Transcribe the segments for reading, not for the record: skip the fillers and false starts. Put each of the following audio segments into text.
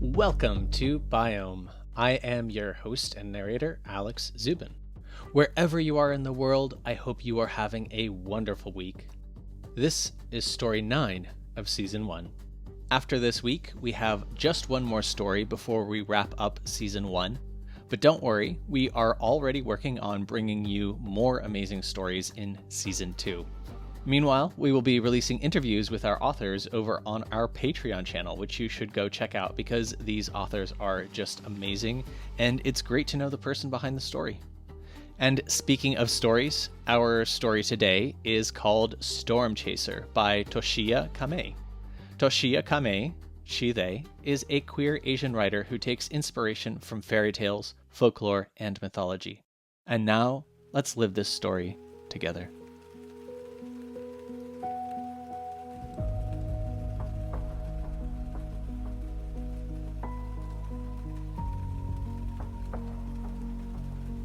Welcome to Biome. I am your host and narrator, Alex Zubin. Wherever you are in the world, I hope you are having a wonderful week. This is story 9 of season 1. After this week, we have just one more story before we wrap up season 1. But don't worry, we are already working on bringing you more amazing stories in season 2. Meanwhile, we will be releasing interviews with our authors over on our Patreon channel, which you should go check out because these authors are just amazing, and it's great to know the person behind the story. And speaking of stories, our story today is called Storm Chaser by Toshiya Kamei. Toshiya Kamei, she/they, is a queer Asian writer who takes inspiration from fairy tales, folklore, and mythology. And now, let's live this story together.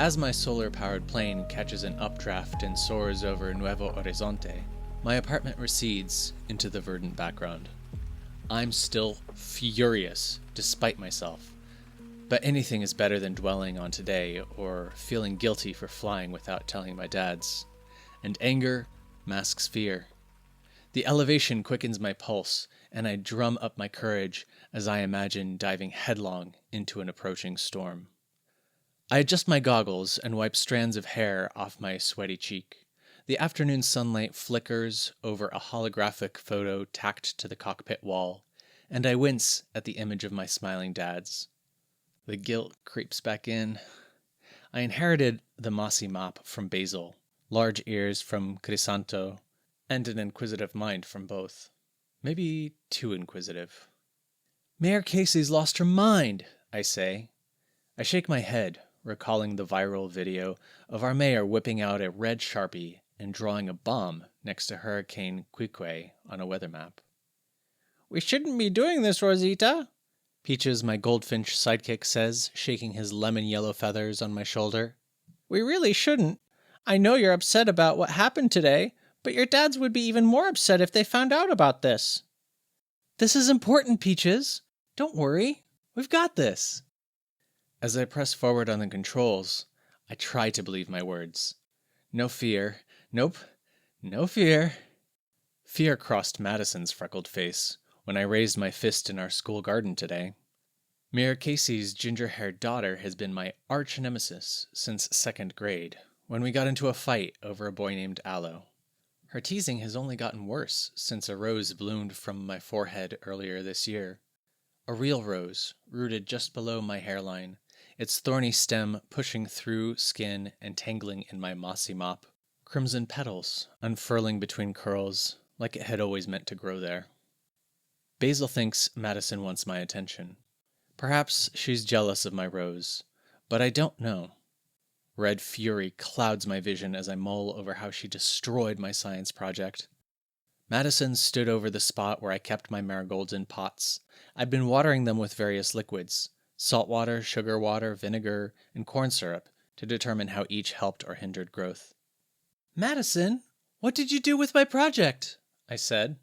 As my solar-powered plane catches an updraft and soars over Nuevo Horizonte, my apartment recedes into the verdant background. I'm still furious, despite myself, but anything is better than dwelling on today or feeling guilty for flying without telling my dads. And anger masks fear. The elevation quickens my pulse, and I drum up my courage as I imagine diving headlong into an approaching storm. I adjust my goggles and wipe strands of hair off my sweaty cheek. The afternoon sunlight flickers over a holographic photo tacked to the cockpit wall, and I wince at the image of my smiling dads. The guilt creeps back in. I inherited the mossy mop from Basil, large ears from Crisanto, and an inquisitive mind from both. Maybe too inquisitive. "Mayor Casey's lost her mind," I say. I shake my head, recalling the viral video of our mayor whipping out a red Sharpie and drawing a bomb next to Hurricane Queequeg on a weather map. "We shouldn't be doing this, Rosita," Peaches, my goldfinch sidekick, says, shaking his lemon-yellow feathers on my shoulder. "We really shouldn't. I know you're upset about what happened today, but your dads would be even more upset if they found out about this." "This is important, Peaches. Don't worry. We've got this." As I press forward on the controls, I try to believe my words. No fear. Nope. No fear. Fear crossed Madison's freckled face when I raised my fist in our school garden today. Mayor Casey's ginger-haired daughter has been my arch-nemesis since 2nd grade, when we got into a fight over a boy named Aloe. Her teasing has only gotten worse since a rose bloomed from my forehead earlier this year. A real rose, rooted just below my hairline, its thorny stem pushing through skin and tangling in my mossy mop. Crimson petals unfurling between curls, like it had always meant to grow there. Basil thinks Madison wants my attention. Perhaps she's jealous of my rose, but I don't know. Red fury clouds my vision as I mull over how she destroyed my science project. Madison stood over the spot where I kept my marigolds in pots. I'd been watering them with various liquids, salt water, sugar water, vinegar, and corn syrup, to determine how each helped or hindered growth. "Madison, what did you do with my project?" I said.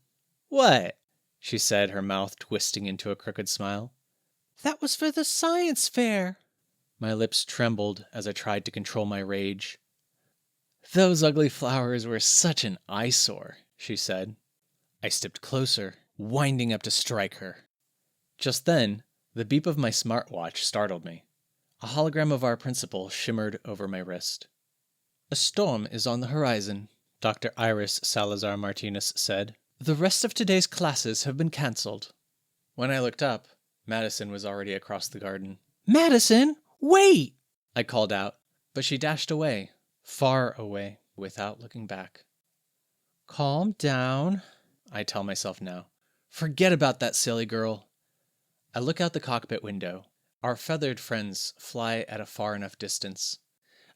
"What?" she said, her mouth twisting into a crooked smile. "That was for the science fair." My lips trembled as I tried to control my rage. "Those ugly flowers were such an eyesore," she said. I stepped closer, winding up to strike her. Just then, the beep of my smartwatch startled me. A hologram of our principal shimmered over my wrist. "A storm is on the horizon," Dr. Iris Salazar Martinez said. "The rest of today's classes have been cancelled." When I looked up, Madison was already across the garden. "Madison, wait!" I called out, but she dashed away, far away, without looking back. "Calm down," I tell myself now. "Forget about that silly girl." I look out the cockpit window. Our feathered friends fly at a far enough distance.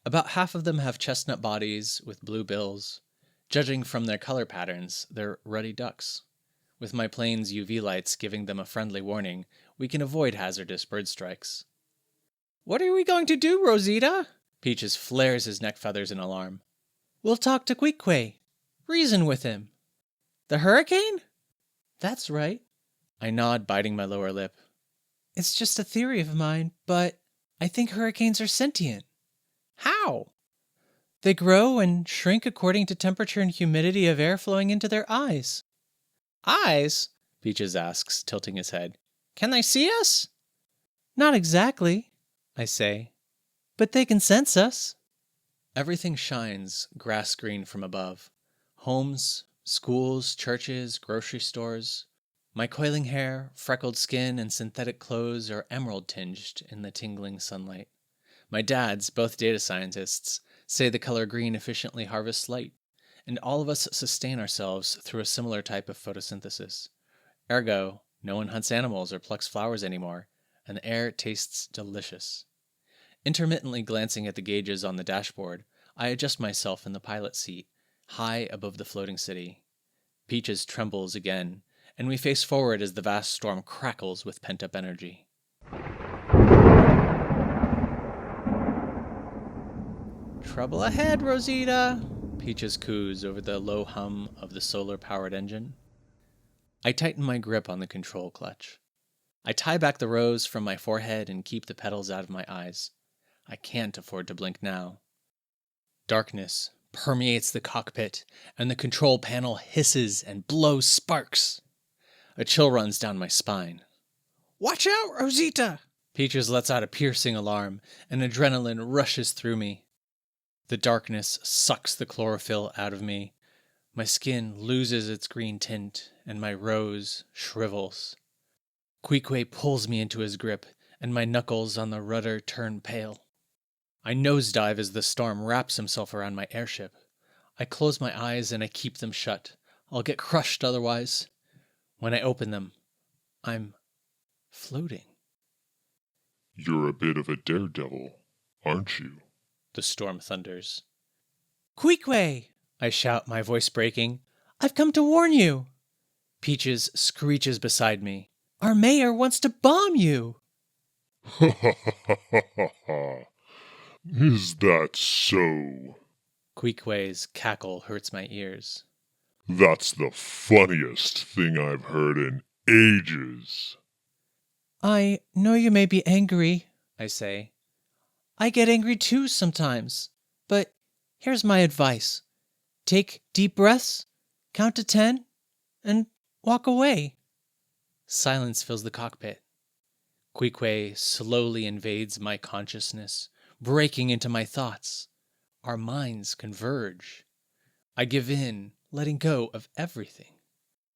About half of them have chestnut bodies with blue bills. Judging from their color patterns, they're ruddy ducks. With my plane's UV lights giving them a friendly warning, we can avoid hazardous bird strikes. "What are we going to do, Rosita?" Peaches flares his neck feathers in alarm. "We'll talk to Queequeg. Reason with him." "The hurricane?" "That's right." I nod, biting my lower lip. It's just a theory of mine, but I think hurricanes are sentient. How? They grow and shrink according to temperature and humidity of air flowing into their eyes. Eyes? Peaches asks, tilting his head. Can they see us? Not exactly, I say, but they can sense us. Everything shines grass green from above. Homes, schools, churches, grocery stores. My coiling hair, freckled skin, and synthetic clothes are emerald tinged in the tingling sunlight. My dads, both data scientists, say the color green efficiently harvests light, and all of us sustain ourselves through a similar type of photosynthesis. Ergo, no one hunts animals or plucks flowers anymore, and the air tastes delicious. Intermittently glancing at the gauges on the dashboard, I adjust myself in the pilot seat, high above the floating city. Peaches trembles again, and we face forward as the vast storm crackles with pent-up energy. Trouble ahead, Rosita! Peaches coos over the low hum of the solar-powered engine. I tighten my grip on the control clutch. I tie back the rose from my forehead and keep the petals out of my eyes. I can't afford to blink now. Darkness permeates the cockpit, and the control panel hisses and blows sparks. A chill runs down my spine. Watch out, Rosita! Peaches lets out a piercing alarm, and adrenaline rushes through me. The darkness sucks the chlorophyll out of me. My skin loses its green tint, and my rose shrivels. Queequeg pulls me into his grip, and my knuckles on the rudder turn pale. I nosedive as the storm wraps himself around my airship. I close my eyes and I keep them shut. I'll get crushed otherwise. When I open them, I'm floating. You're a bit of a daredevil, aren't you? The storm thunders. Queequeg! I shout, my voice breaking. I've come to warn you. Peaches screeches beside me. Our mayor wants to bomb you. Ha ha ha ha ha ha. Is that so? Queequeg's cackle hurts my ears. That's the funniest thing I've heard in ages. I know you may be angry, I say. I get angry too sometimes. But here's my advice. Take deep breaths, count to 10, and walk away. Silence fills the cockpit. Queequeg slowly invades my consciousness, breaking into my thoughts. Our minds converge. I give in, letting go of everything.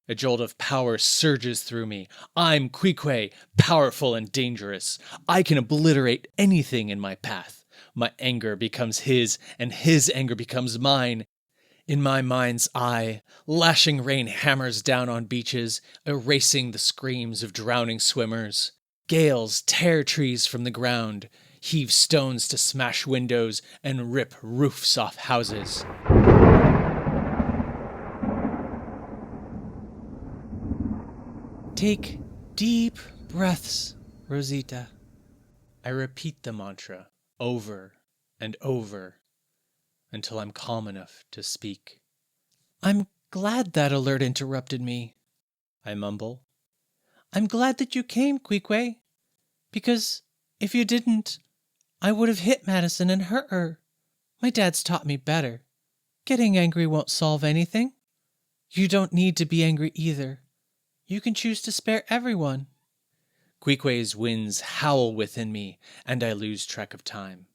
A jolt of power surges through me. I'm Queequeg, powerful and dangerous. I can obliterate anything in my path. My anger becomes his, and his anger becomes mine. In my mind's eye, lashing rain hammers down on beaches, erasing the screams of drowning swimmers. Gales tear trees from the ground, heave stones to smash windows, and rip roofs off houses. Take deep breaths, Rosita. I repeat the mantra over and over until I'm calm enough to speak. I'm glad that alert interrupted me, I mumble. I'm glad that you came, Queequeg, because if you didn't, I would have hit Madison and hurt her. My dad's taught me better. Getting angry won't solve anything. You don't need to be angry either. You can choose to spare everyone. Queequeg's winds howl within me, and I lose track of time.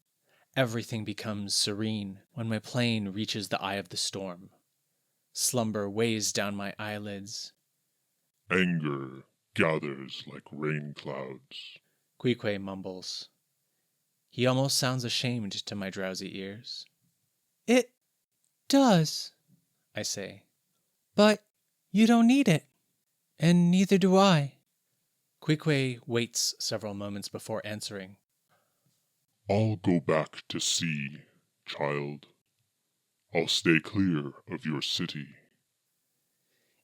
Everything becomes serene when my plane reaches the eye of the storm. Slumber weighs down my eyelids. Anger gathers like rain clouds. Queequeg mumbles. He almost sounds ashamed to my drowsy ears. It does, I say. But you don't need it. And neither do I. Queequeg waits several moments before answering. I'll go back to sea, child. I'll stay clear of your city.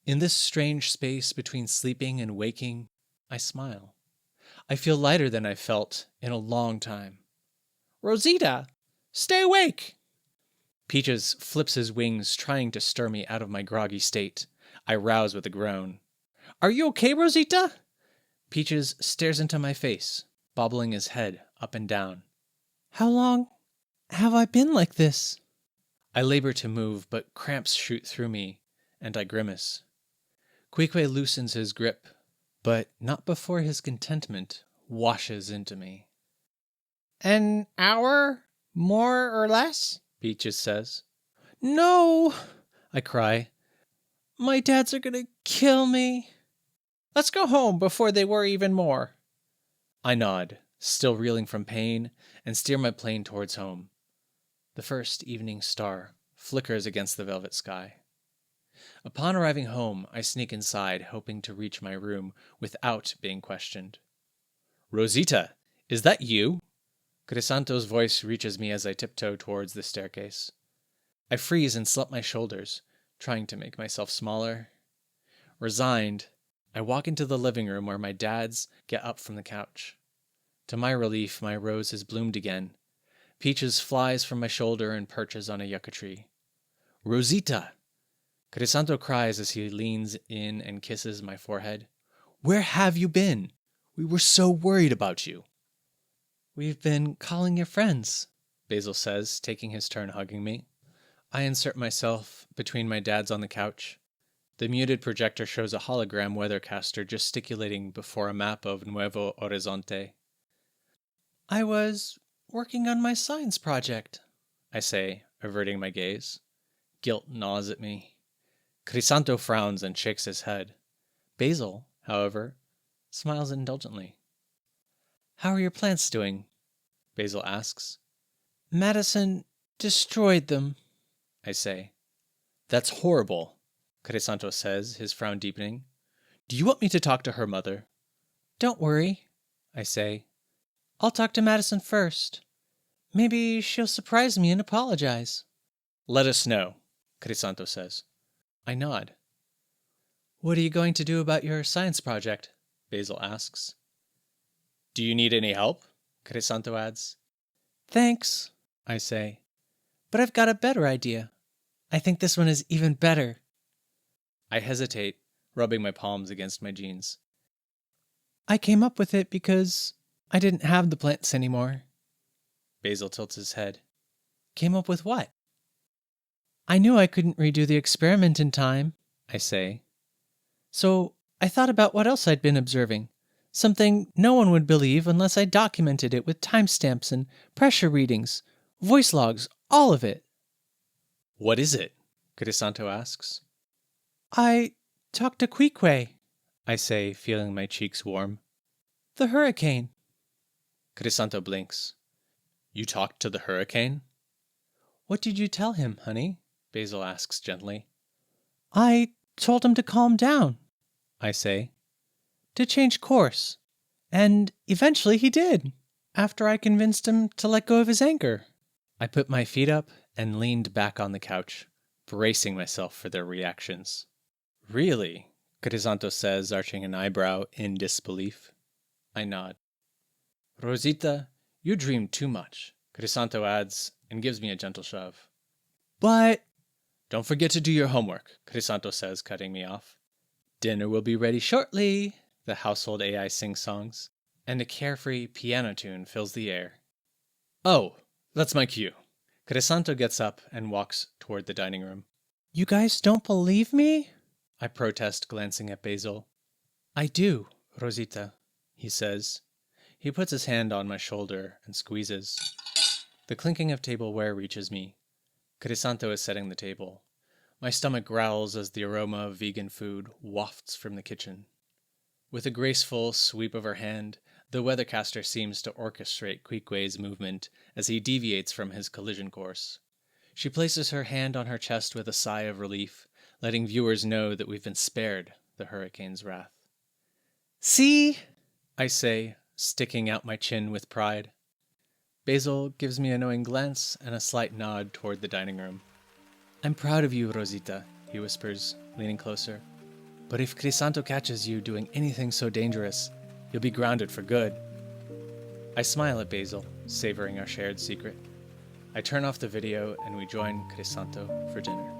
In this strange space between sleeping and waking, I smile. I feel lighter than I've felt in a long time. Rosita, stay awake! Peaches flips his wings, trying to stir me out of my groggy state. I rouse with a groan. Are you okay, Rosita? Peaches stares into my face, bobbling his head up and down. How long have I been like this? I labor to move, but cramps shoot through me, and I grimace. Queequeg loosens his grip, but not before his contentment washes into me. An hour? More or less? Peaches says. No, I cry. My dads are gonna kill me. Let's go home before they worry even more. I nod, still reeling from pain, and steer my plane towards home. The first evening star flickers against the velvet sky. Upon arriving home, I sneak inside, hoping to reach my room without being questioned. Rosita, is that you? Crisanto's voice reaches me as I tiptoe towards the staircase. I freeze and slump my shoulders, trying to make myself smaller. Resigned, I walk into the living room where my dads get up from the couch. To my relief, my rose has bloomed again. Peaches flies from my shoulder and perches on a yucca tree. Rosita! Crisanto cries as he leans in and kisses my forehead. Where have you been? We were so worried about you. We've been calling your friends, Basil says, taking his turn hugging me. I insert myself between my dads on the couch. The muted projector shows a hologram weathercaster gesticulating before a map of Nuevo Horizonte. I was working on my science project, I say, averting my gaze. Guilt gnaws at me. Crisanto frowns and shakes his head. Basil, however, smiles indulgently. How are your plants doing? Basil asks. Madison destroyed them, I say. That's horrible, Crisanto says, his frown deepening. Do you want me to talk to her mother? Don't worry, I say. I'll talk to Madison first. Maybe she'll surprise me and apologize. Let us know, Crisanto says. I nod. What are you going to do about your science project? Basil asks. Do you need any help? Crisanto adds. Thanks, I say. But I've got a better idea. I think this one is even better. I hesitate, rubbing my palms against my jeans. I came up with it because I didn't have the plants anymore. Basil tilts his head. Came up with what? I knew I couldn't redo the experiment in time, I say. So I thought about what else I'd been observing. Something no one would believe unless I documented it with timestamps and pressure readings, voice logs, all of it. What is it? Crisanto asks. I talked to Queequeg, I say, feeling my cheeks warm. The hurricane. Crisanto blinks. You talked to the hurricane? What did you tell him, honey? Basil asks gently. I told him to calm down, I say. To change course. And eventually he did, after I convinced him to let go of his anger. I put my feet up and leaned back on the couch, bracing myself for their reactions. Really? Crisanto says, arching an eyebrow in disbelief. I nod. Rosita, you dream too much, Crisanto adds, and gives me a gentle shove. But... Don't forget to do your homework, Crisanto says, cutting me off. Dinner will be ready shortly, the household AI sings songs, and a carefree piano tune fills the air. Oh, that's my cue. Crisanto gets up and walks toward the dining room. You guys don't believe me? I protest, glancing at Basil. I do, Rosita, he says. He puts his hand on my shoulder and squeezes. The clinking of tableware reaches me. Crisanto is setting the table. My stomach growls as the aroma of vegan food wafts from the kitchen. With a graceful sweep of her hand, the weathercaster seems to orchestrate Queequeg's movement as he deviates from his collision course. She places her hand on her chest with a sigh of relief, letting viewers know that we've been spared the hurricane's wrath. See? I say, sticking out my chin with pride. Basil gives me a knowing glance and a slight nod toward the dining room. I'm proud of you, Rosita, he whispers, leaning closer. But if Crisanto catches you doing anything so dangerous, you'll be grounded for good. I smile at Basil, savoring our shared secret. I turn off the video and we join Crisanto for dinner.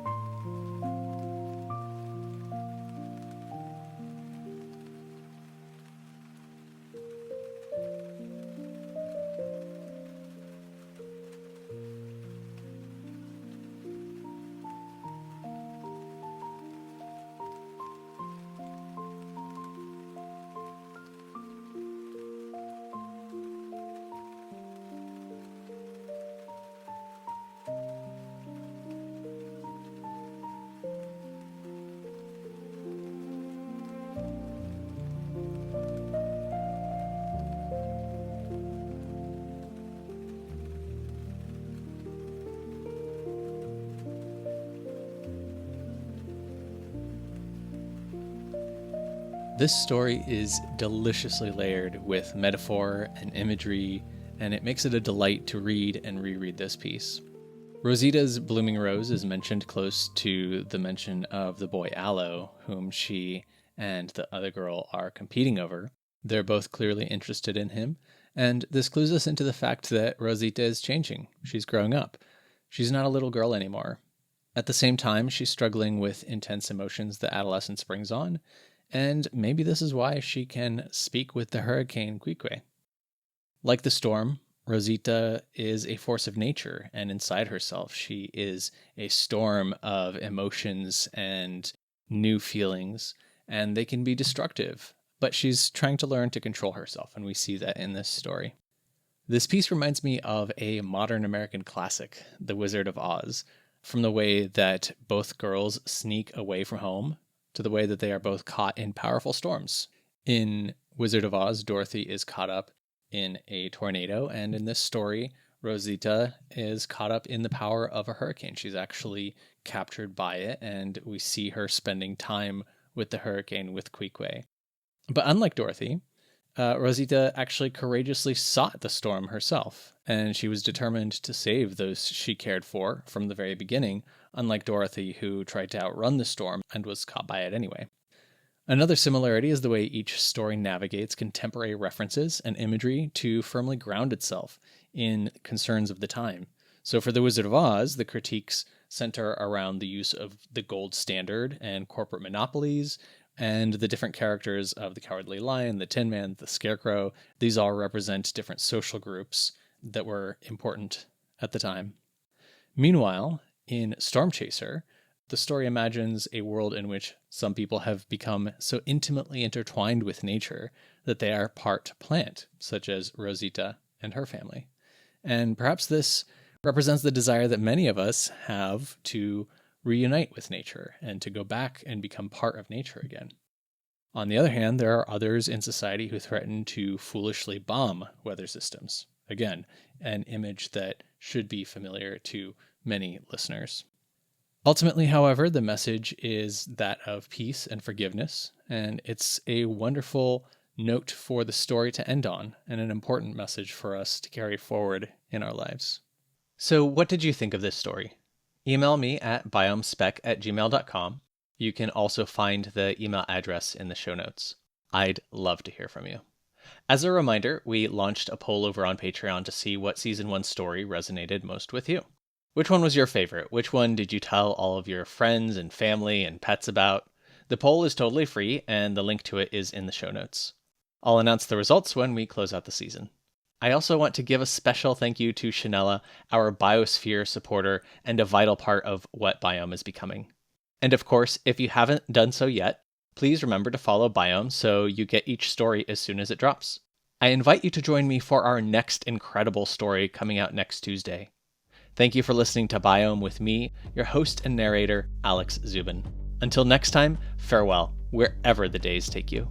This story is deliciously layered with metaphor and imagery, and it makes it a delight to read and reread this piece. Rosita's blooming rose is mentioned close to the mention of the boy Aloe, whom she and the other girl are competing over. They're both clearly interested in him, and this clues us into the fact that Rosita is changing. She's growing up. She's not a little girl anymore. At the same time, she's struggling with intense emotions that adolescence brings on, and maybe this is why she can speak with the hurricane Quique. Like the storm, Rosita is a force of nature, and inside herself, she is a storm of emotions and new feelings, and they can be destructive, but she's trying to learn to control herself, and we see that in this story. This piece reminds me of a modern American classic, The Wizard of Oz, from the way that both girls sneak away from home to the way that they are both caught in powerful storms. In Wizard of Oz, Dorothy is caught up in a tornado, and in this story, Rosita is caught up in the power of a hurricane. She's actually captured by it, and we see her spending time with the hurricane with Quique. But unlike Dorothy, Rosita actually courageously sought the storm herself, and she was determined to save those she cared for from the very beginning, unlike Dorothy, who tried to outrun the storm and was caught by it anyway. Another similarity is the way each story navigates contemporary references and imagery to firmly ground itself in concerns of the time. So for The Wizard of Oz, the critiques center around the use of the gold standard and corporate monopolies, and the different characters of the Cowardly Lion, the Tin Man, the Scarecrow. These all represent different social groups that were important at the time. Meanwhile, in Storm Chaser, the story imagines a world in which some people have become so intimately intertwined with nature that they are part plant, such as Rosita and her family. And perhaps this represents the desire that many of us have to reunite with nature and to go back and become part of nature again. On the other hand, there are others in society who threaten to foolishly bomb weather systems. Again, an image that should be familiar to many listeners. Ultimately, however, the message is that of peace and forgiveness, and it's a wonderful note for the story to end on, and an important message for us to carry forward in our lives. So what did you think of this story? Email me at biomespec@gmail.com. You can also find the email address in the show notes. I'd love to hear from you. As a reminder, we launched a poll over on Patreon to see what Season 1 story resonated most with you. Which one was your favorite? Which one did you tell all of your friends and family and pets about? The poll is totally free, and the link to it is in the show notes. I'll announce the results when we close out the season. I also want to give a special thank you to Chanella, our Biosphere supporter and a vital part of what Biome is becoming. And of course, if you haven't done so yet, please remember to follow Biome so you get each story as soon as it drops. I invite you to join me for our next incredible story coming out next Tuesday. Thank you for listening to Biome with me, your host and narrator, Alex Zubin. Until next time, farewell, wherever the days take you.